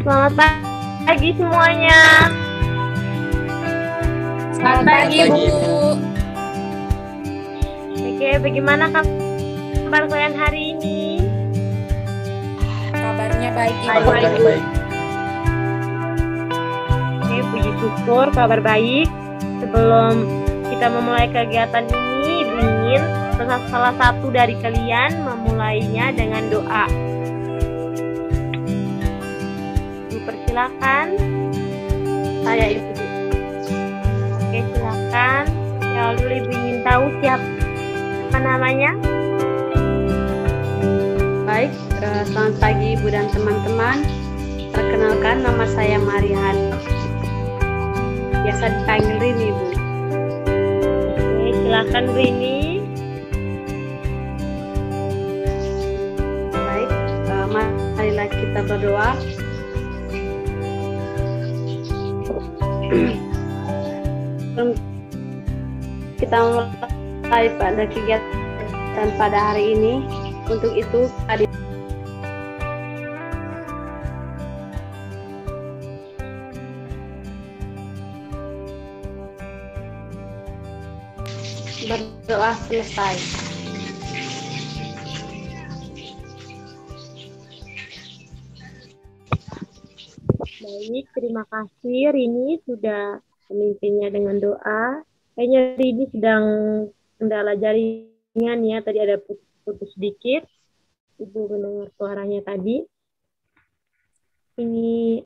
Selamat pagi semuanya. Selamat pagi, Bu. Oke, bagaimana kabar kalian hari ini? Kabarnya baik, Ibu. Kabar baik. Oke, puji syukur kabar baik. Sebelum kita memulai kegiatan ini, Ibu ingin salah satu dari kalian memulainya dengan doa. Ibu persilakan. Saya Ibu. Oke, silakan. Ya, dulu Ibu ingin tahu siapa namanya? Baik, selamat pagi Ibu dan teman-teman. Perkenalkan, nama saya Marihan. Biasa dipanggil Rini, Bu. Oke, silakan Rini. Baik, marilah kita berdoa. Kita mulai pada kegiatan pada hari ini. Untuk itu, tadi berdoa selesai. Baik, terima kasih Rini sudah memimpinnya dengan doa. Kayaknya Rini sedang kendala jaringan ya, tadi ada putus sedikit. Ibu mendengar suaranya tadi. Ini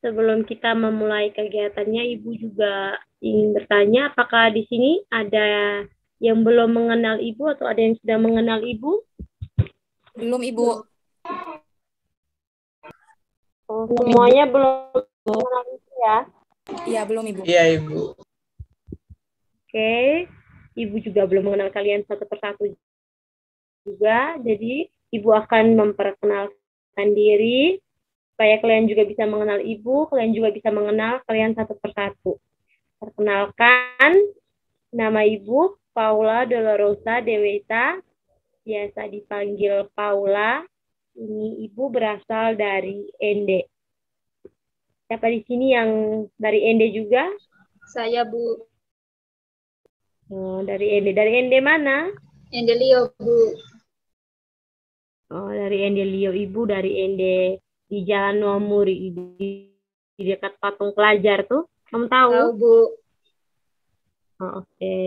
sebelum kita memulai kegiatannya, Ibu juga ingin bertanya apakah di sini ada yang belum mengenal Ibu atau ada yang sudah mengenal Ibu? Belum, Ibu. Oh, semuanya belum mengenal Ibu ya? Iya, belum, Ibu. Iya, Ibu. Oke, Ibu juga belum mengenal kalian satu persatu juga, jadi Ibu akan memperkenalkan diri supaya kalian juga bisa mengenal Ibu, kalian juga bisa mengenal kalian satu persatu. Perkenalkan, nama Ibu Paula Dolorosa Deweta, biasa dipanggil Paula. Ini Ibu berasal dari Ende. Siapa di sini yang dari Ende juga? Saya, Bu. Oh, dari Ende. Dari Ende mana? Ende Lio, Bu. Oh, dari Ende Lio. Ibu dari Ende di Jalan Nomuri, di dekat patung pelajar tuh. Kamu tahu? Tahu, Bu. Oh, oke.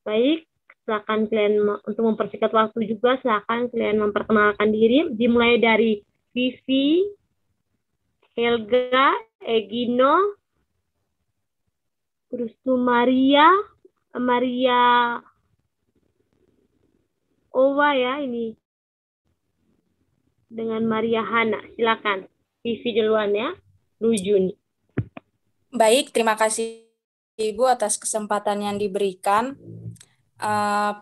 Baik. Silakan kalian untuk mempersingkat waktu juga, silakan kalian memperkenalkan diri. Dimulai dari Vivi, Helga, Egino, terus tuh Maria Owa ya ini. Dengan Maria Hana, silakan. Vivi duluan ya. Luju nih. Baik, terima kasih Ibu atas kesempatan yang diberikan.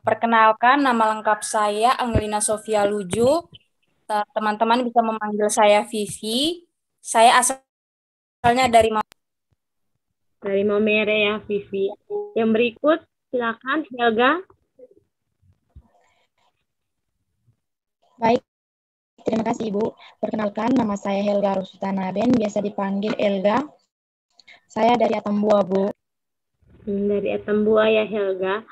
Perkenalkan, nama lengkap saya Angelina Sofia Luju. Teman-teman bisa memanggil saya Vivi. Saya asalnya dari Maumere ya, Vivi. Yang berikut, silakan Helga. Baik, terima kasih Ibu. Perkenalkan, nama saya Helga Rusutana Ben, biasa dipanggil Elga. Saya dari Atambua, Bu. Dari Atambua ya, Helga.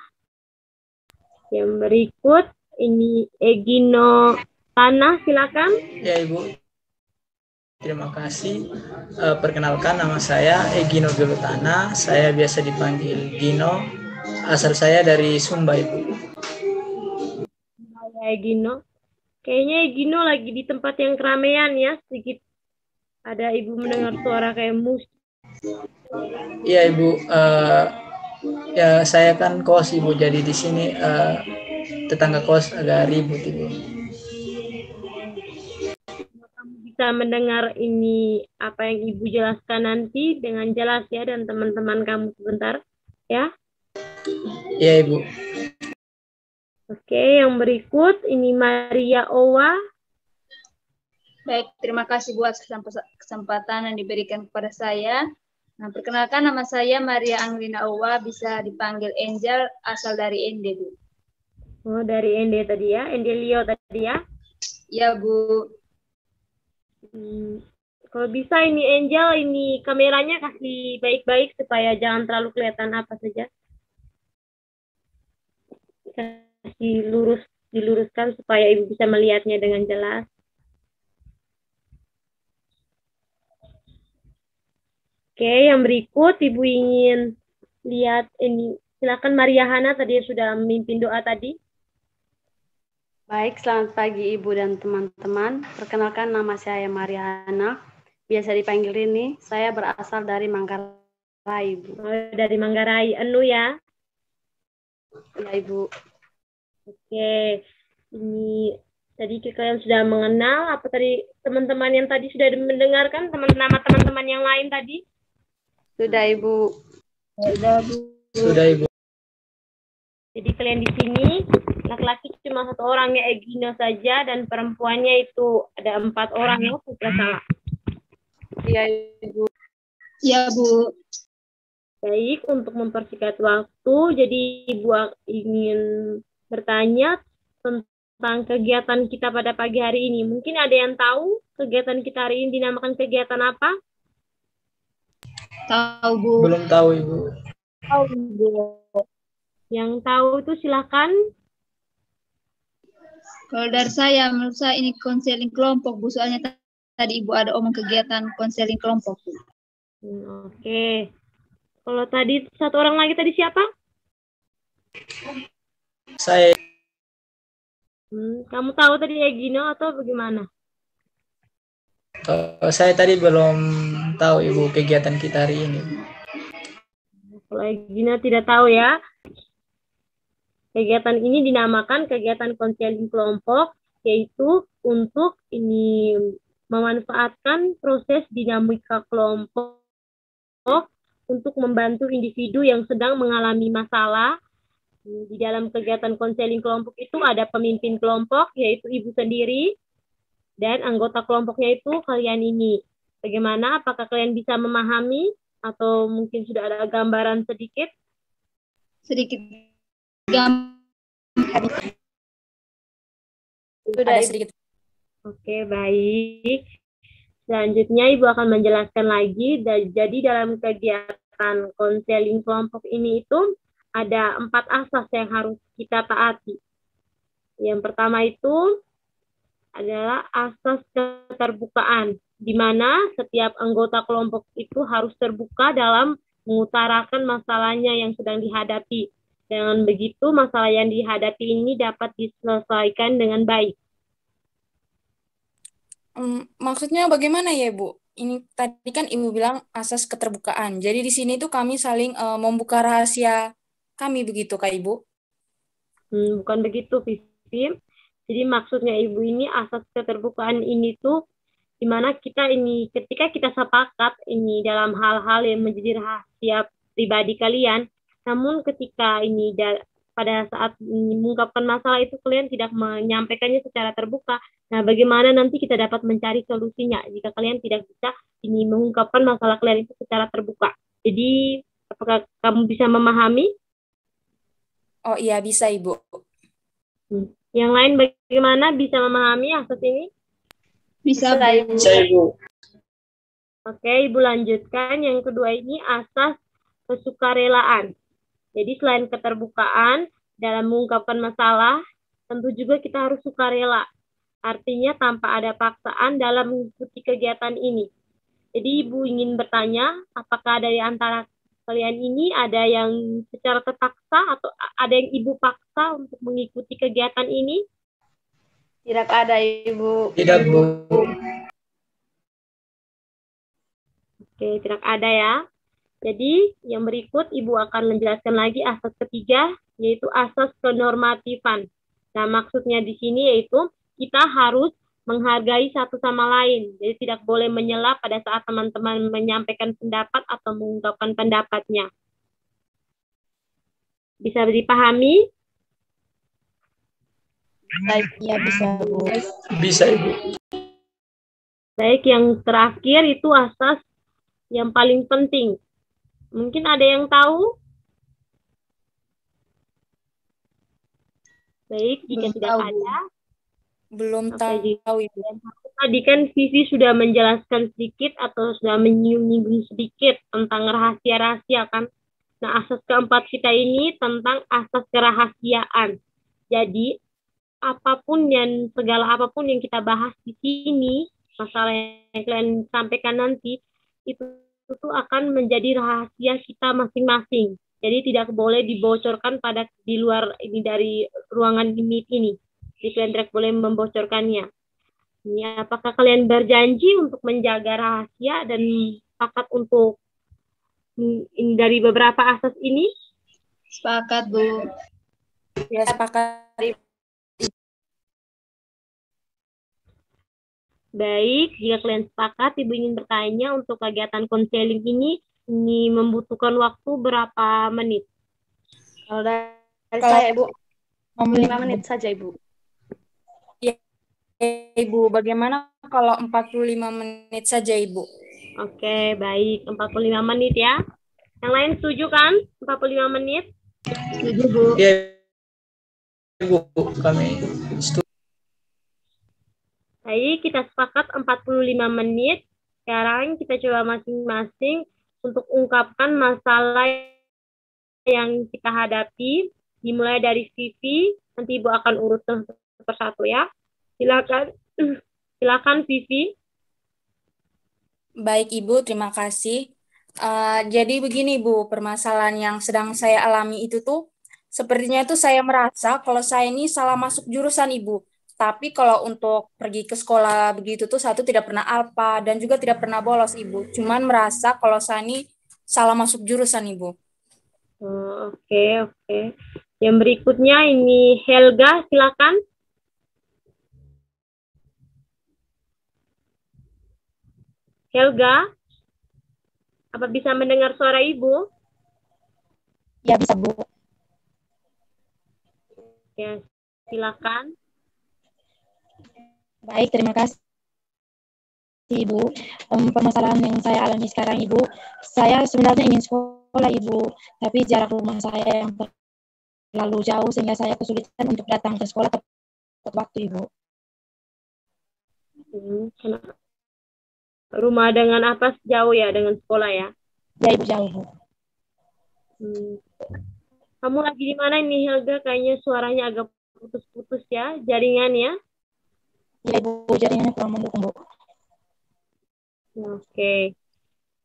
Yang berikut, ini Egino Tanah, silakan. Ya, Ibu. Terima kasih. Perkenalkan, nama saya Egino Gelutana. Saya biasa dipanggil Gino. Asal saya dari Sumba, Ibu. Egino. Kayaknya Egino lagi di tempat yang keramaian ya, sedikit ada Ibu mendengar suara kayak musik. Iya, Ibu. Ya, saya kan kos, Ibu, jadi di sini tetangga kos agak ribut, Ibu. Kamu bisa mendengar ini apa yang Ibu jelaskan nanti dengan jelas ya, dan teman-teman kamu sebentar ya. Iya, Ibu. Oke, yang berikut ini Maria Owa. Baik, terima kasih buat kesempatan yang diberikan kepada saya. Nah, perkenalkan, nama saya Maria Angelina Owa, bisa dipanggil Angel, asal dari Ende, Bu. Oh, dari Ende tadi ya, Ende Lio tadi ya? Ya, Bu. Kalau bisa ini Angel, ini kameranya kasih baik-baik supaya jangan terlalu kelihatan apa saja. Kasih diluruskan supaya Ibu bisa melihatnya dengan jelas. Oke, yang berikut Ibu ingin lihat ini. Silakan Maria Hana tadi sudah memimpin doa tadi. Baik, selamat pagi Ibu dan teman-teman. Perkenalkan nama saya Maria Hana. Biasa dipanggil Rini. Saya berasal dari Manggarai, Ibu. Oh, dari Manggarai, Anu ya? Ya, Ibu. Oke, ini tadi kalian sudah mengenal apa tadi teman-teman yang tadi sudah mendengarkan nama teman-teman yang lain tadi? Sudah, Ibu. Sudah, Ibu. Jadi kalian di sini laki-laki cuma 1 orang ya Egino saja dan perempuannya itu ada 4 orang ya, tidak salah. Iya, Ibu. Ya, Bu. Baik, untuk mempersingkat waktu, jadi Ibu ingin bertanya tentang kegiatan kita pada pagi hari ini. Mungkin ada yang tahu kegiatan kita hari ini dinamakan kegiatan apa? Tahu, Bu. Belum tahu, Ibu. Tahu, Ibu. Yang tahu itu silakan. Kalau dari saya, menurut saya ini konseling kelompok, Bu. Soalnya tadi Ibu ada omong kegiatan konseling kelompok, Bu. Oke. Kalau tadi 1 orang lagi tadi siapa? Saya Kamu tahu tadi Egino atau bagaimana? saya tadi belum tahu Ibu kegiatan kita hari ini. Kalau Egino tidak tahu ya. Kegiatan ini dinamakan kegiatan konseling kelompok, yaitu untuk ini memanfaatkan proses dinamika kelompok untuk membantu individu yang sedang mengalami masalah. Di dalam kegiatan konseling kelompok itu ada pemimpin kelompok, yaitu Ibu sendiri, dan anggota kelompoknya itu kalian ini. Bagaimana? Apakah kalian bisa memahami atau mungkin sudah ada gambaran sedikit? Sedikit gambar. Sudah ada sedikit. Oke, baik. Selanjutnya Ibu akan menjelaskan lagi. Jadi dalam kegiatan konseling kelompok ini itu ada 4 asas yang harus kita taati. Yang pertama itu adalah asas keterbukaan, di mana setiap anggota kelompok itu harus terbuka dalam mengutarakan masalahnya yang sedang dihadapi. Dengan begitu, masalah yang dihadapi ini dapat diselesaikan dengan baik. Maksudnya bagaimana ya, Bu? Ini tadi kan Ibu bilang asas keterbukaan. Jadi di sini tuh kami saling membuka rahasia kami, begitu Kak Ibu? Bukan begitu, Vivi. Jadi maksudnya Ibu ini asas keterbukaan ini tuh dimana kita ini ketika kita sepakat ini dalam hal-hal yang menjadi rahasia pribadi kalian, namun ketika ini pada saat mengungkapkan masalah itu kalian tidak menyampaikannya secara terbuka. Nah, bagaimana nanti kita dapat mencari solusinya jika kalian tidak bisa ini mengungkapkan masalah kalian itu secara terbuka. Jadi, apakah kamu bisa memahami? Oh iya, bisa Ibu. Yang lain bagaimana bisa memahami asas ini? Bisa, Bu. Bisa, Ibu. Oke, Ibu lanjutkan. Yang kedua ini asas kesukarelaan. Jadi selain keterbukaan dalam mengungkapkan masalah, tentu juga kita harus sukarela. Artinya tanpa ada paksaan dalam mengikuti kegiatan ini. Jadi Ibu ingin bertanya, apakah dari antara kalian ini ada yang secara terpaksa atau ada yang Ibu paksa untuk mengikuti kegiatan ini? Tidak ada, Ibu. Tidak, Bu. Oke, tidak ada ya. Jadi, yang berikut Ibu akan menjelaskan lagi asas ketiga, yaitu asas kenormatifan. Nah, maksudnya di sini yaitu kita harus menghargai satu sama lain. Jadi, tidak boleh menyela pada saat teman-teman menyampaikan pendapat atau mengungkapkan pendapatnya. Bisa dipahami? Iya, bisa, Bu. Bisa, Ibu. Baik, yang terakhir itu asas yang paling penting. Mungkin ada yang tahu? Baik, jika tidak ada, Belum Oke, jadi tahu Ibu. tadi kan Vivi sudah menjelaskan sedikit atau sudah menyinggung sedikit tentang rahasia-rahasia kan. Nah, asas keempat kita ini tentang asas kerahasiaan. Jadi, segala apapun yang kita bahas di sini, masalah yang kalian sampaikan nanti, itu tuh akan menjadi rahasia kita masing-masing. Jadi tidak boleh dibocorkan di luar ini dari ruangan limit ini. Jadi kalian tidak boleh membocorkannya. Ini apakah kalian berjanji untuk menjaga rahasia dan sepakat untuk ini dari beberapa asas ini? Sepakat, Bu. Ya, sepakat. Baik, jika kalian sepakat, Ibu ingin bertanya untuk kegiatan konseling ini membutuhkan waktu berapa menit? Kalau dari saya, Ibu, 5 menit saja, Ibu. Ya, Ibu, bagaimana kalau 45 menit saja, Ibu? Oke, baik. 45 menit ya. Yang lain setuju kan? 45 menit? Setuju, Bu. Iya, Bu, kami setuju. Baik, kita sepakat 45 menit. Sekarang kita coba masing-masing untuk ungkapkan masalah yang kita hadapi. Dimulai dari Vivi, nanti Ibu akan urut satu persatu ya. Silakan. Silakan Vivi. Baik Ibu, terima kasih. Jadi begini Bu, permasalahan yang sedang saya alami itu tuh, sepertinya itu saya merasa kalau saya ini salah masuk jurusan Ibu. Tapi kalau untuk pergi ke sekolah begitu tuh, saya tuh tidak pernah alpa dan juga tidak pernah bolos Ibu. Cuman merasa kalau saya ini salah masuk jurusan Ibu. Oke. Yang berikutnya ini Helga, silakan. Helga, apa bisa mendengar suara Ibu? Ya, bisa, Bu. Ya, silakan. Baik, terima kasih, Ibu. Permasalahan yang saya alami sekarang, Ibu, saya sebenarnya ingin sekolah, Ibu, tapi jarak rumah saya yang terlalu jauh sehingga saya kesulitan untuk datang ke sekolah tepat waktu, Ibu. Rumah dengan apa jauh ya dengan sekolah ya? Ya, Ibu, jauh, Bu. Kamu lagi di mana ini Helga? Kayaknya suaranya agak putus-putus ya, jaringannya. Ya, Ibu, jaringannya kurang mendukung, Bu. Oke.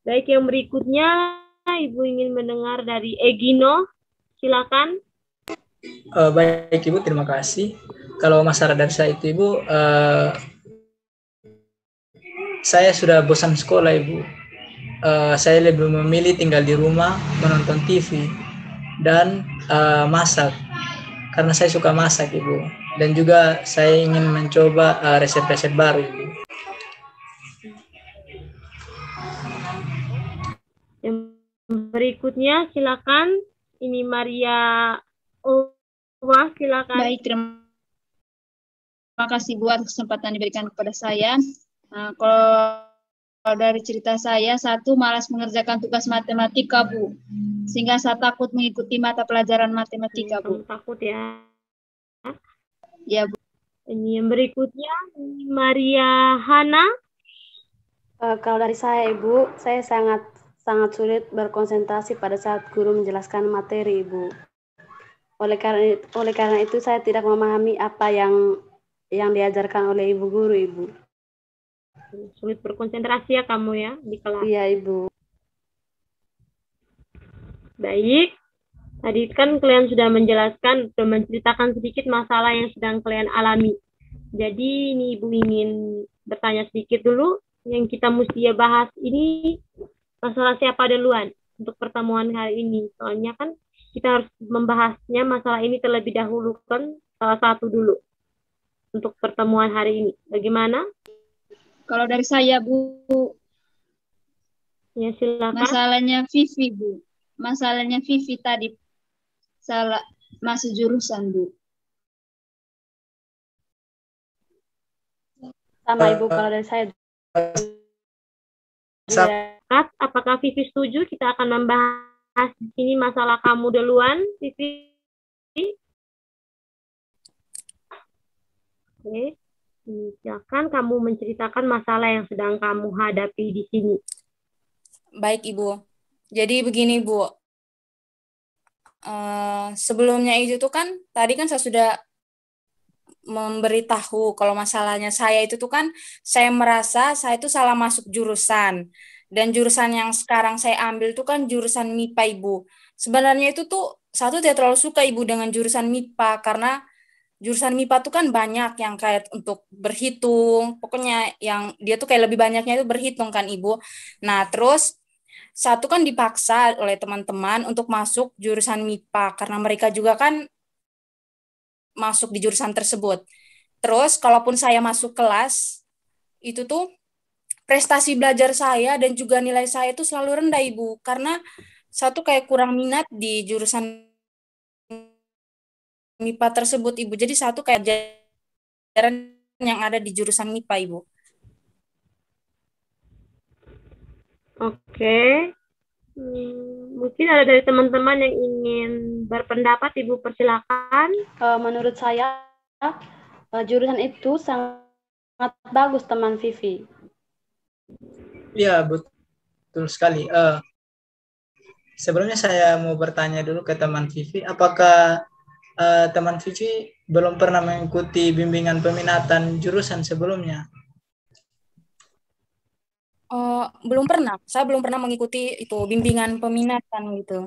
Baik, yang berikutnya Ibu ingin mendengar dari Egino. Silakan. Baik Ibu, terima kasih. Kalau masalah dari saya itu Ibu, saya sudah bosan sekolah Ibu. Saya lebih memilih tinggal di rumah, menonton TV, dan masak. Karena saya suka masak Ibu. Dan juga saya ingin mencoba resep-resep baru Ibu. Yang berikutnya silakan. Ini Maria Owa, silakan. Baik, terima kasih buat kesempatan diberikan kepada saya. Nah, kalau dari cerita saya, satu, malas mengerjakan tugas matematika, Bu. Sehingga saya takut mengikuti mata pelajaran matematika, Bu. Takut ya. Ya, Bu. Ini yang berikutnya, Maria Hana. Kalau dari saya, Ibu, saya sangat sulit berkonsentrasi pada saat guru menjelaskan materi, Ibu. Oleh karena itu saya tidak memahami apa yang diajarkan oleh Ibu guru, Ibu. Sulit berkonsentrasi ya kamu ya di kelas. Iya, Ibu. Baik. Tadi kan kalian sudah menceritakan sedikit masalah yang sedang kalian alami. Jadi ini Ibu ingin bertanya sedikit dulu. Yang kita mesti bahas ini masalah siapa duluan untuk pertemuan hari ini. Soalnya kan kita harus membahasnya masalah ini terlebih dahulu kan salah satu dulu untuk pertemuan hari ini. Bagaimana? Kalau dari saya, Bu. Ya, silakan. Masalahnya Vivi, Bu. Masalahnya Vivi tadi salah masuk jurusan, Bu. Sama Ibu, kalau dari saya. Apakah Vivi setuju kita akan membahas di sini masalah kamu duluan, Vivi? Oke. Silakan kamu menceritakan masalah yang sedang kamu hadapi di sini. Baik, Ibu. Jadi begini, Bu. Sebelumnya itu tuh kan, tadi kan saya sudah memberitahu kalau masalahnya saya itu tuh kan, saya merasa saya itu salah masuk jurusan. Dan jurusan yang sekarang saya ambil tuh kan jurusan MIPA, Ibu. Sebenarnya itu tuh, saya tuh tidak terlalu suka, Ibu, dengan jurusan MIPA, karena jurusan MIPA tuh kan banyak yang kayak untuk berhitung, pokoknya yang dia tuh kayak lebih banyaknya itu berhitung kan, Ibu. Nah, terus satu kan dipaksa oleh teman-teman untuk masuk jurusan MIPA karena mereka juga kan masuk di jurusan tersebut. Terus kalaupun saya masuk kelas, itu tuh prestasi belajar saya dan juga nilai saya itu selalu rendah, Ibu, karena satu kayak kurang minat di jurusan MIPA tersebut, Ibu. Jadi satu kayak pelajaran yang ada di jurusan MIPA, Ibu. Oke. Mungkin ada dari teman-teman yang ingin berpendapat, Ibu persilakan. Menurut saya jurusan itu sangat bagus, teman Vivi. Ya, betul sekali. Sebelumnya saya mau bertanya dulu ke teman Vivi, apakah teman Vivi belum pernah mengikuti bimbingan peminatan jurusan sebelumnya? Belum pernah. Saya belum pernah mengikuti itu bimbingan peminatan gitu.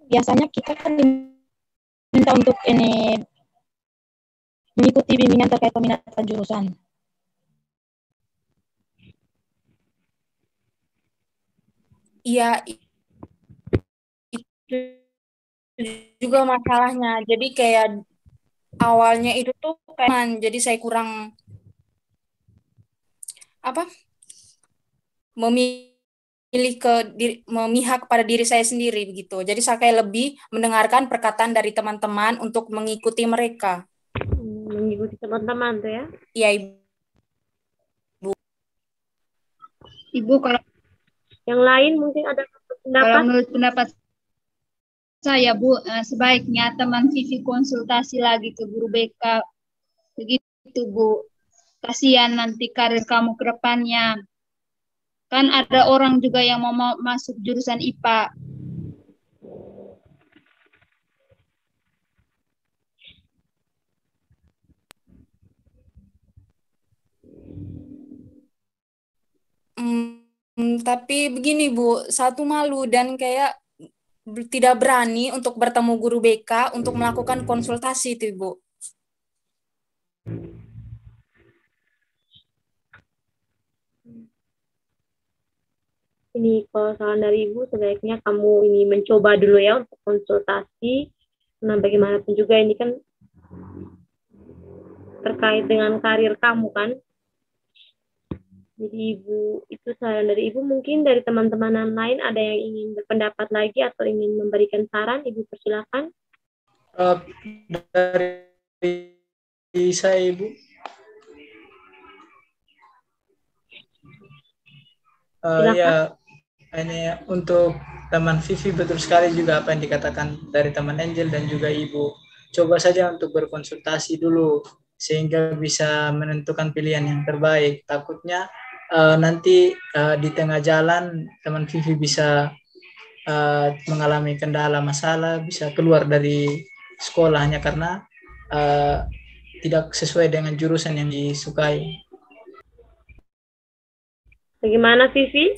Biasanya kita kan diminta untuk ini mengikuti bimbingan terkait peminatan jurusan. Iya, itu juga masalahnya. Jadi kayak awalnya itu tuh kayak jadi saya kurang apa memilih memihak pada diri saya sendiri begitu. Jadi saya kayak lebih mendengarkan perkataan dari teman-teman untuk mengikuti mereka. Mengikuti teman-teman tuh ya. Iya, Ibu. Ibu, kalau Yang lain mungkin ada pendapat? menurut pendapat saya, Bu, sebaiknya teman Vivi konsultasi lagi ke guru BK. Begitu, Bu. Kasihan nanti karir kamu ke depannya. Kan ada orang juga yang mau masuk jurusan IPA. Tapi begini, Bu, satu malu dan kayak tidak berani untuk bertemu guru BK untuk melakukan konsultasi itu, Ibu. Ini kalau saran dari Ibu, sebaiknya kamu ini mencoba dulu ya untuk konsultasi. Nah, bagaimanapun juga ini kan terkait dengan karir kamu kan. Jadi Ibu, itu saran dari Ibu. Mungkin dari teman-teman yang lain ada yang ingin berpendapat lagi atau ingin memberikan saran, Ibu persilakan. Dari saya, Ibu. Ya, ini untuk teman Vivi betul sekali juga apa yang dikatakan dari teman Angel dan juga Ibu. Coba saja untuk berkonsultasi dulu sehingga bisa menentukan pilihan yang terbaik. Takutnya nanti di tengah jalan teman Vivi bisa mengalami kendala masalah, bisa keluar dari sekolahnya karena tidak sesuai dengan jurusan yang disukai. Bagaimana Vivi?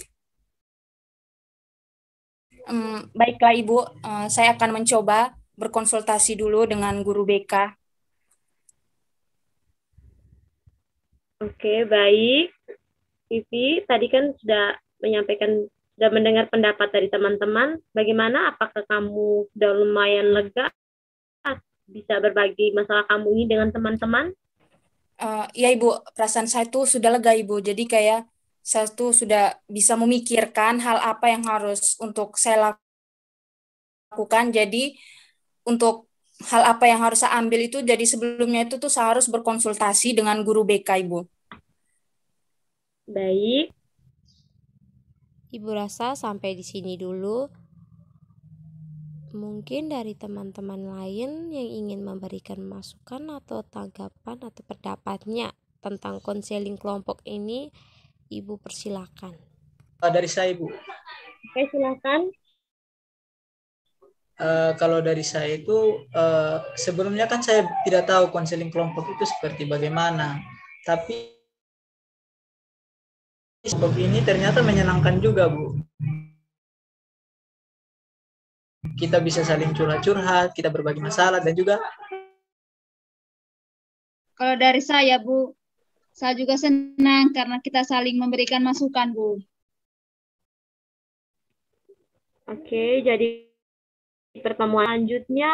Baiklah, Ibu, saya akan mencoba berkonsultasi dulu dengan guru BK. Oke, baik. Vivi, tadi kan sudah mendengar pendapat dari teman-teman. Bagaimana? Apakah kamu sudah lumayan lega bisa berbagi masalah kamu ini dengan teman-teman? Ya, Ibu, perasaan saya tuh sudah lega, Ibu. Jadi kayak saya tuh sudah bisa memikirkan hal apa yang harus untuk saya lakukan. Jadi untuk hal apa yang harus saya ambil itu, jadi sebelumnya itu tuh saya harus berkonsultasi dengan guru BK, Ibu. Baik. Ibu rasa sampai di sini dulu. Mungkin dari teman-teman lain yang ingin memberikan masukan atau tanggapan atau pendapatnya tentang konseling kelompok ini, Ibu persilakan. Dari saya, Ibu. Oke, silakan. Kalau dari saya itu sebelumnya kan saya tidak tahu konseling kelompok itu seperti bagaimana, tapi kelompok ini ternyata menyenangkan juga, Bu. Kita bisa saling curhat-curhat, kita berbagi masalah, dan juga Kalau dari saya, Bu, saya juga senang karena kita saling memberikan masukan, Bu. Oke, jadi pertemuan selanjutnya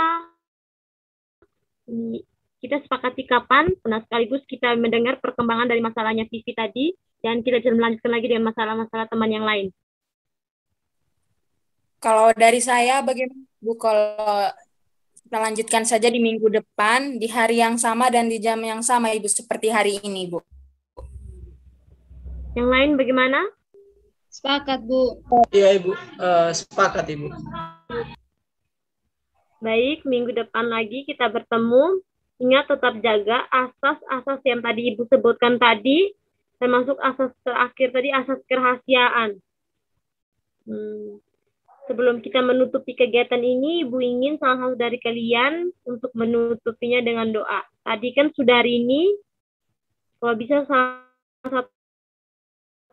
kita sepakati kapan, nah sekaligus kita mendengar perkembangan dari masalahnya Vivi tadi, dan kita bisa melanjutkan lagi dengan masalah-masalah teman yang lain. Kalau dari saya, bagaimana Bu kalau kita lanjutkan saja di minggu depan, di hari yang sama dan di jam yang sama, Ibu, seperti hari ini, Bu. Yang lain bagaimana? Sepakat, Bu. iya, Ibu, sepakat, Ibu. Baik, minggu depan lagi kita bertemu. Ingat tetap jaga asas-asas yang tadi Ibu sebutkan tadi, termasuk asas terakhir tadi, asas kerahasiaan. Sebelum kita menutupi kegiatan ini, Ibu ingin salah satu dari kalian untuk menutupinya dengan doa. Tadi kan sudah Rini, kalau bisa salah satu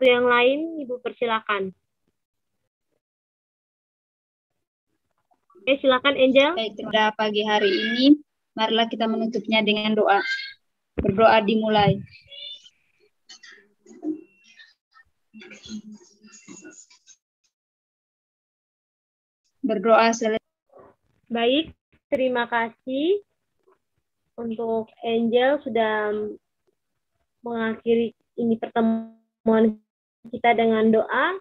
yang lain, Ibu persilakan. Oke, silakan Angel. Baik, pada pagi hari ini, marilah kita menutupnya dengan doa. Berdoa dimulai. Berdoa selesai. Baik, terima kasih untuk Angel sudah mengakhiri ini pertemuan kita dengan doa.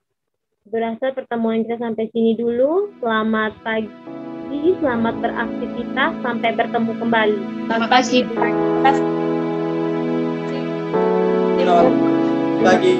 Berasa pertemuan kita sampai sini dulu. Selamat pagi, selamat beraktivitas, sampai bertemu kembali. Terima kasih. Selamat pagi.